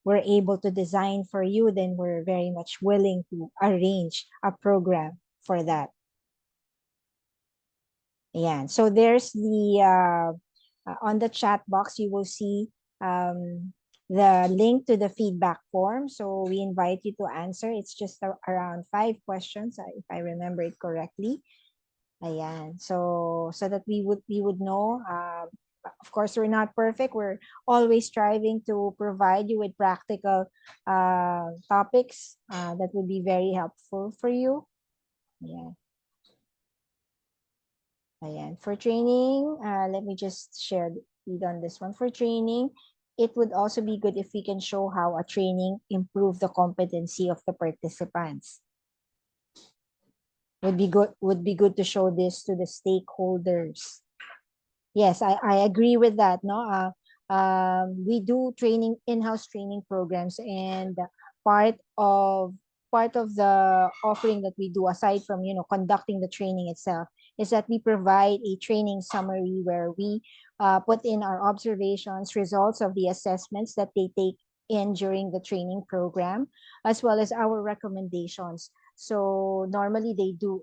we're able to design for you, then we're very much willing to arrange a program for that. Yeah. So there's the on the chat box, you will see the link to the feedback form. So we invite you to answer. It's just around 5 questions, if I remember it correctly. Ayan. So that we would know. Of course, we're not perfect. We're always striving to provide you with practical topics that would be very helpful for you. Yeah. Ayan. For training, let me just read on this one. For training, it would also be good if we can show how a training improve the competency of the participants. Would be good to show this to the stakeholders. Yes, I agree with that. No, we do training, in-house training programs, and part of part of the offering that we do, aside from conducting the training itself, is that we provide a training summary where we put in our observations, results of the assessments that they take in during the training program, as well as our recommendations. So normally they do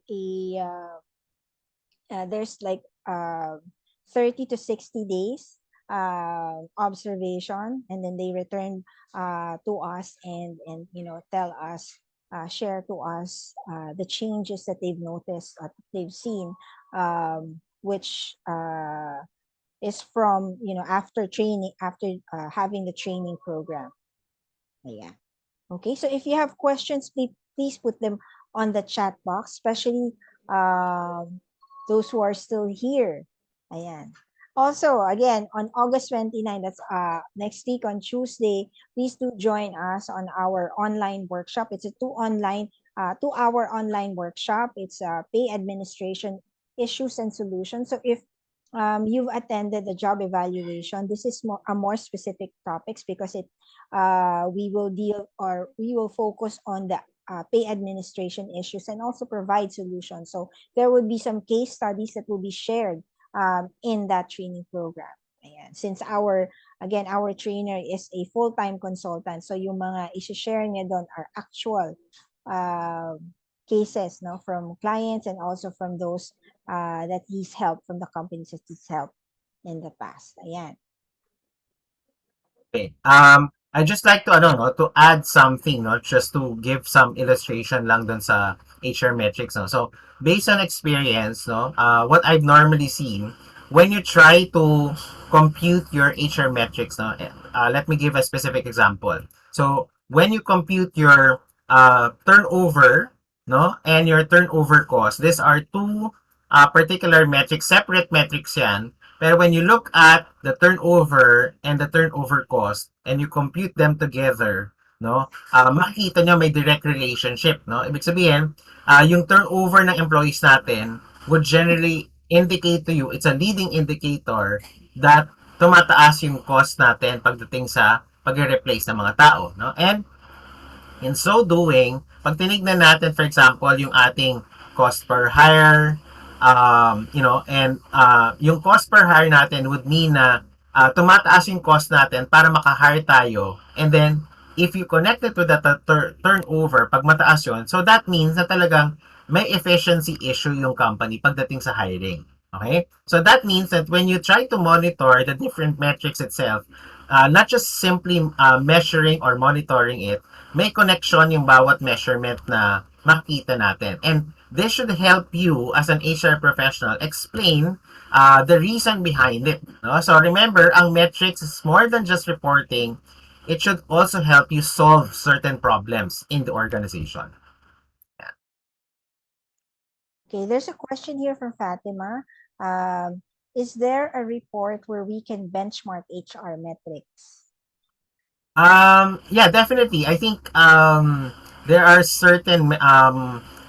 there's like 30 to 60 days observation, and then they return to us and tell us, share to us the changes that they've noticed, they've seen, which is from after training, after having the training program. Yeah. Okay, so if you have questions, please put them on the chat box, especially those who are still here. Ayan. Also, again, on August 29, that's next week on Tuesday, please do join us on our online workshop. It's a 2-hour online workshop. It's pay administration issues and solutions. So if you've attended the job evaluation, this is a more specific topics, because we will focus on the pay administration issues and also provide solutions. So there will be some case studies that will be shared in that training program. Ayan. Since our trainer is a full-time consultant, so yung mga i-share niya doon are actual uh, cases, no, from clients, and also from those that he's helped, from the companies that he's helped in the past. Ayan. Okay. I just like to no, to add something, no, just to give some illustration lang dun sa HR metrics, no. So, based on experience, no, what I've normally seen when you try to compute your HR metrics, no, let me give a specific example. So, when you compute your turnover, no, and your turnover cost. These are two particular metrics, separate metrics yan. Pero when you look at the turnover and the turnover cost and you compute them together, no, makikita nyo may direct relationship, no? Ibig sabihin, yung turnover ng employees natin would generally indicate to you, it's a leading indicator that tumataas yung cost natin pagdating sa pag-replace ng mga tao, no? And in so doing, pag tinignan natin, for example, yung ating cost per hire, and yung cost per hire natin would mean na tumataas yung cost natin para maka-hire tayo. And then, if you connect it to the turnover, pag mataas yun, so that means na talagang may efficiency issue yung company pagdating sa hiring. Okay? So that means that when you try to monitor the different metrics itself, not just simply measuring or monitoring it, may connection yung bawat measurement na makita natin. And this should help you as an HR professional explain the reason behind it. No? So remember, ang metrics is more than just reporting. It should also help you solve certain problems in the organization. Okay, there's a question here from Fatima. Is there a report where we can benchmark HR metrics? Yeah, definitely. I think there are certain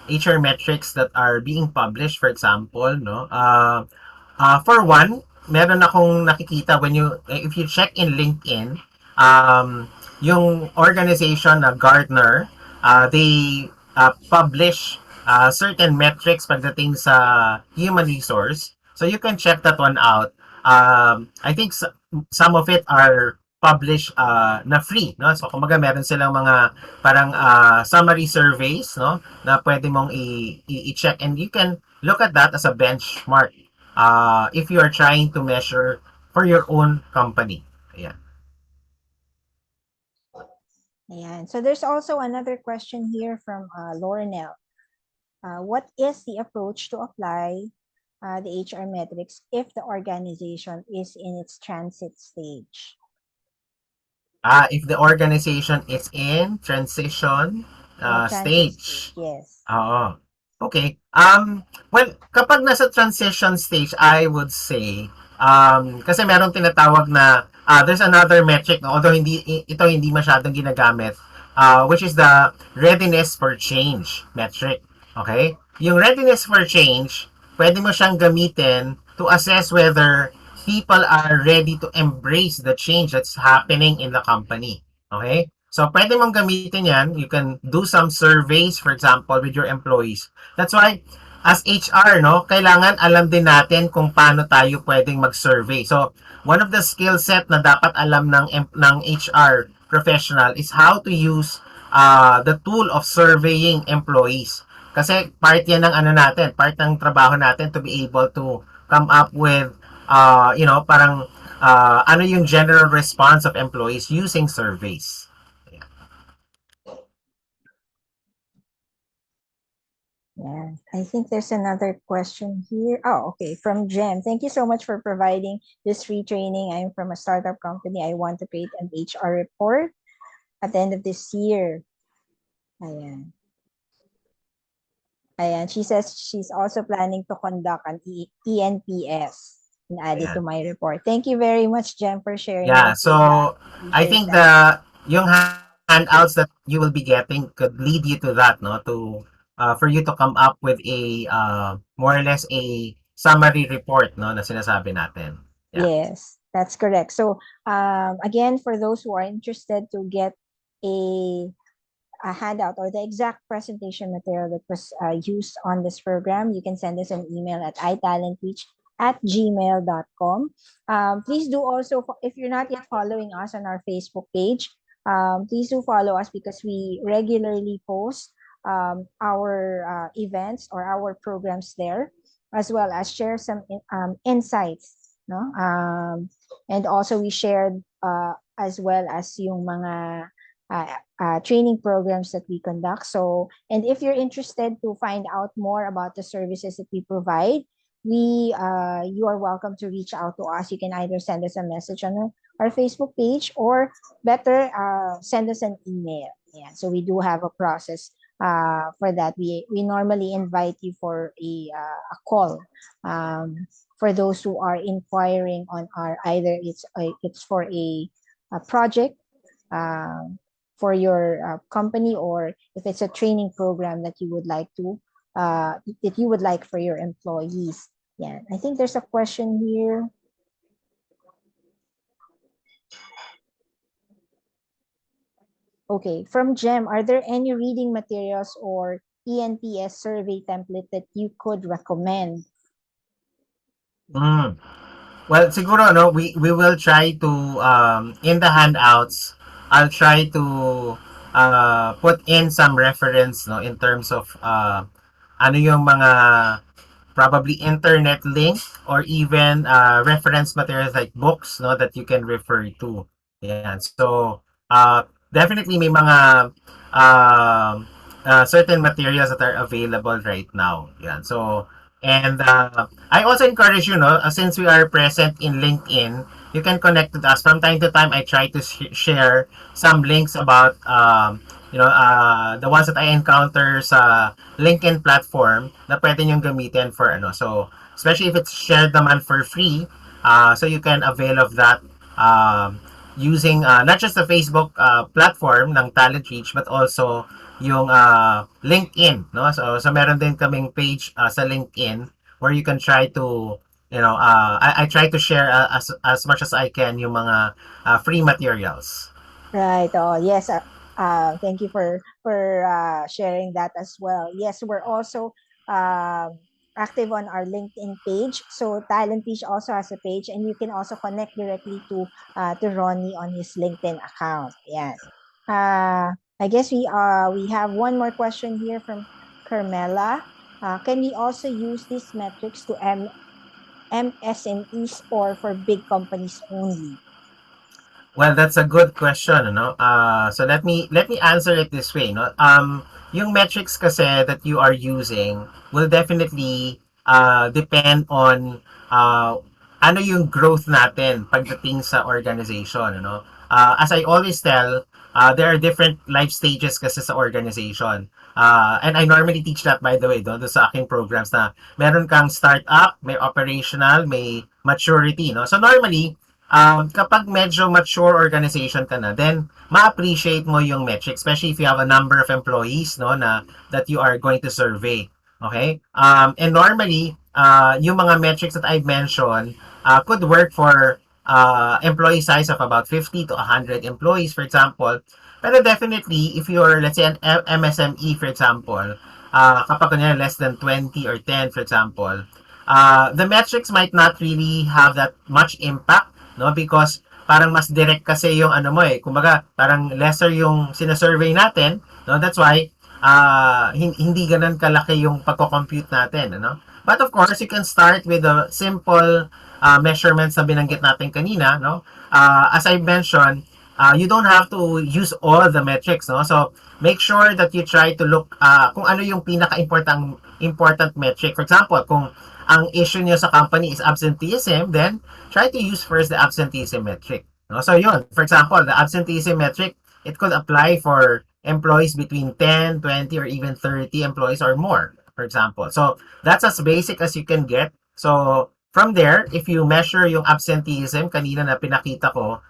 HR metrics that are being published, for example, no? For one, meron akong nakikita when if you check in LinkedIn, yung organization na Gartner, they publish certain metrics pagdating sa human resource. So you can check that one out. I think some of it are published na free, no? So kumaga meron silang mga parang summary surveys, no, na pwede mong i-check, and you can look at that as a benchmark if you are trying to measure for your own company. Yeah. Ayan. So there's also another question here from Laurenel. What is the approach to apply the HR metrics if the organization is in its transit stage? If the organization is in transition In a transit stage, stage. yes. Oo. Okay. Well, kapag nasa transition stage, I would say, kasi merong tinatawag na, there's another metric, no? Although ito hindi masyadong ginagamit, which is the readiness for change metric. Okay? Yung readiness for change, pwede mo siyang gamitin to assess whether people are ready to embrace the change that's happening in the company. Okay? So, pwede mong gamitin yan. You can do some surveys, for example, with your employees. That's why, as HR, no, kailangan alam din natin kung paano tayo pwedeng mag-survey. So, one of the skill set na dapat alam ng HR professional is how to use the tool of surveying employees. Kasi part yan ng ano natin, part ng trabaho natin to be able to come up with parang ano yung general response of employees using surveys. Yeah, I think there's another question here. Oh, okay, from Jem. Thank you so much for providing this free training. I'm from a startup company. I want to create an HR report at the end of this year. Ayan. Ayan. She says she's also planning to conduct an ENPS and add it to my report. Thank you very much, Jem, for sharing Yeah, that with us. so I Appreciate think that. yung handouts that you will be getting could lead you to that, no, to for you to come up with a more or less a summary report, no, na sinasabi natin. Yeah. Yes, that's correct. So, again, for those who are interested to get a a handout or the exact presentation material that was used on this program, you can send us an email at italentreach@gmail.com. Please do also, if you're not yet following us on our Facebook page, please do follow us because we regularly post our events or our programs there, as well as share some insights. No? And also we shared as well as yung mga training programs that we conduct. So, and if you're interested to find out more about the services that we provide, you are welcome to reach out to us. You can either send us a message on our Facebook page or better send us an email. Yeah, so we do have a process For that, we normally invite you for a call, for those who are inquiring on our, either it's for a project, um, for your company, or if it's a training program that you would like to that you would like for your employees. Yeah, I think there's a question here. Okay, from Jem, are there any reading materials or ENPS survey template that you could recommend? Mm. Well, siguro, no, we will try to, in the handouts, I'll try to put in some reference, no, in terms of ano yung mga probably internet link or even reference materials like books, no, that you can refer to. Yan. So, definitely may mga um certain materials that are available right now. Yan. So, and I also encourage you, no, since we are present in LinkedIn, you can connect with us. From time to time, I try to share some links about, the ones that I encounter sa LinkedIn platform na pwede niyong gamitin for ano. So, especially if it's shared naman for free, so you can avail of that using not just the Facebook platform ng Talent Reach, but also yung LinkedIn, no? So meron din kaming page sa LinkedIn where you can try to, I try to share as much as I can yung mga free materials. Right. Oh, yes. Thank you for sharing that as well. Yes, we're also active on our LinkedIn page. So Talent Beach also has a page, and you can also connect directly to Ronnie on his LinkedIn account. Yeah. I guess we have one more question here from Carmela. Can we also use these metrics to MSMEs or for big companies only? Well, that's a good question, no? So let me answer it this way, no? Yung metrics kasi that you are using will definitely depend on ano yung growth natin pagdating sa organization, no? As I always tell, there are different life stages kasi sa organization. And I normally teach that, by the way, doon sa aking programs, na meron kang startup, may operational, may maturity, no? So normally, kapag medyo mature organization ka na, then ma-appreciate mo yung metrics, especially if you have a number of employees, no, na that you are going to survey. Okay? And normally, yung mga metrics that I've mentioned could work for employee size of about 50 to 100 employees, for example. Pero definitely, if you're, let's say, an MSME, for example, kapag kanya less than 20 or 10, for example, the metrics might not really have that much impact, no, because parang mas direct kasi yung ano mo, kumbaga parang lesser yung sinasurvey natin, no, that's why hindi ganun kalaki yung pagko-compute natin, ano. But of course, you can start with the simple measurements na binanggit natin kanina, no. As I mentioned, you don't have to use all the metrics, no. So make sure that you try to look kung ano yung important metric. For example, kung ang issue niyo sa company is absenteeism, then try to use first the absenteeism metric. No? So yun, for example, the absenteeism metric, it could apply for employees between 10, 20, or even 30 employees or more, for example. So that's as basic as you can get. So from there, if you measure yung absenteeism, kanina na pinakita ko,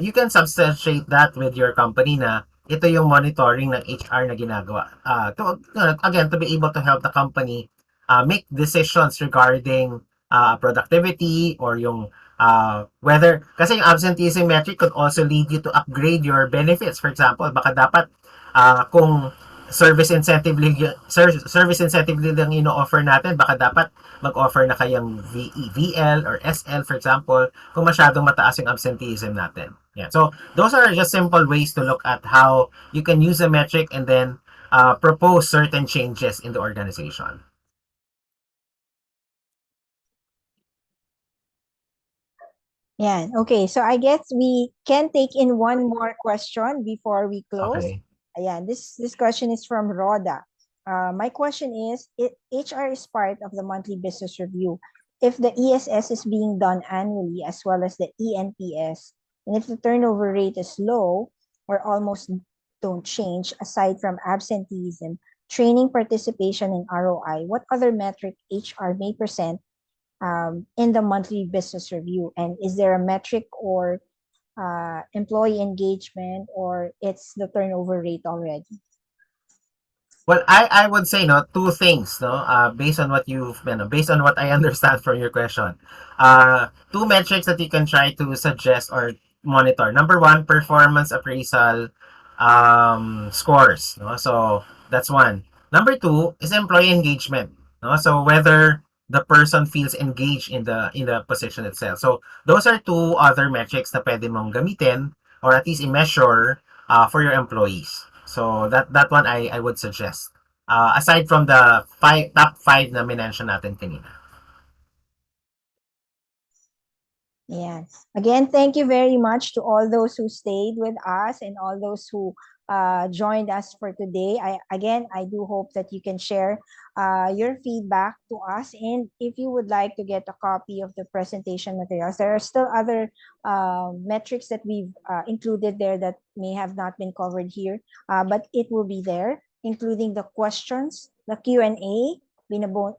you can substantiate that with your company na ito yung monitoring ng HR na ginagawa. Again, to be able to help the company make decisions regarding productivity or yung whether, kasi yung absenteeism metric could also lead you to upgrade your benefits. For example, baka dapat kung service incentive leave ang ino-offer natin, baka dapat mag-offer na kayang VL or SL, for example, kung masyadong mataas yung absenteeism natin. Yeah. So those are just simple ways to look at how you can use a metric and then propose certain changes in the organization. Yeah. Okay. So I guess we can take in one more question before we close. Okay. Ayan. This question is from Rhoda. My question is, HR is part of the monthly business review. If the ESS is being done annually as well as the ENPS, and if the turnover rate is low or almost don't change aside from absenteeism, training participation, and ROI? What other metric HR may present in the monthly business review? And is there a metric or employee engagement, or it's the turnover rate already? Well, I would say no two things no based on what based on what I understand from your question. Two metrics that you can try to suggest or monitor. Number one, performance appraisal scores. No, so that's one. Number two is employee engagement. No, so whether the person feels engaged in the position itself. So those are two other metrics na pwede mong gamitin or at least i-measure for your employees. So that one I would suggest. Aside from the top five na minention natin kanina. Yeah. Again, thank you very much to all those who stayed with us and all those who joined us for today. I do hope that you can share your feedback to us. And if you would like to get a copy of the presentation materials, there are still other metrics that we've included there that may have not been covered here, but it will be there, including the questions, the Q&A.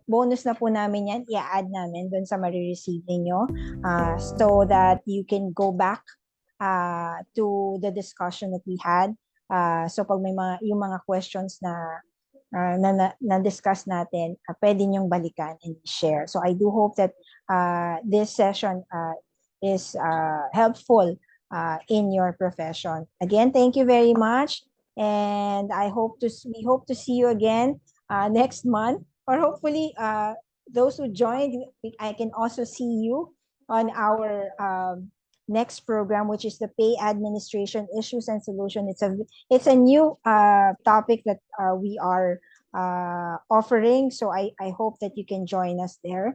Bonus na po namin yan, i-add namin dun sa marireceive ninyo, so that you can go back to the discussion that we had. So pag may yung mga questions na discuss natin, pwede niyong balikan and share. So I do hope that this session is helpful in your profession. Again, thank you very much, and we hope to see you again next month, or hopefully those who joined, I can also see you on our next program, which is the pay administration issues and solution. It's a new topic that we are offering. So I hope that you can join us there.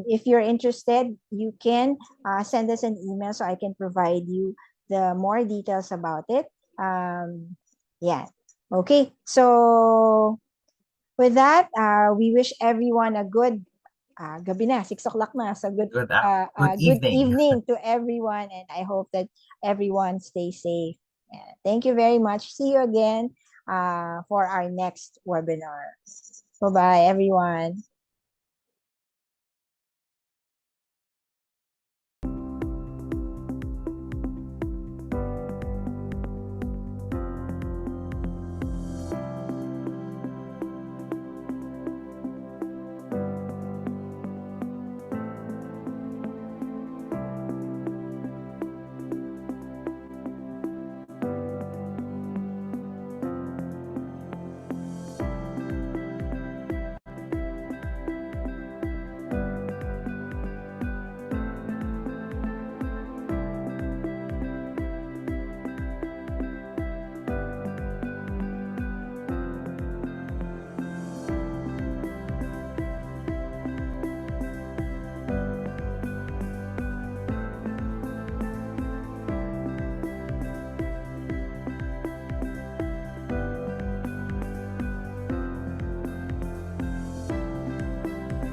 If you're interested, you can send us an email so I can provide you the more details about it. Yeah. Okay. So with that, we wish everyone a good gabi na, 6 o'clock na. So Good good evening. evening to everyone, and I hope that everyone stays safe. Yeah. Thank you very much. See you again for our next webinar. Bye-bye, everyone.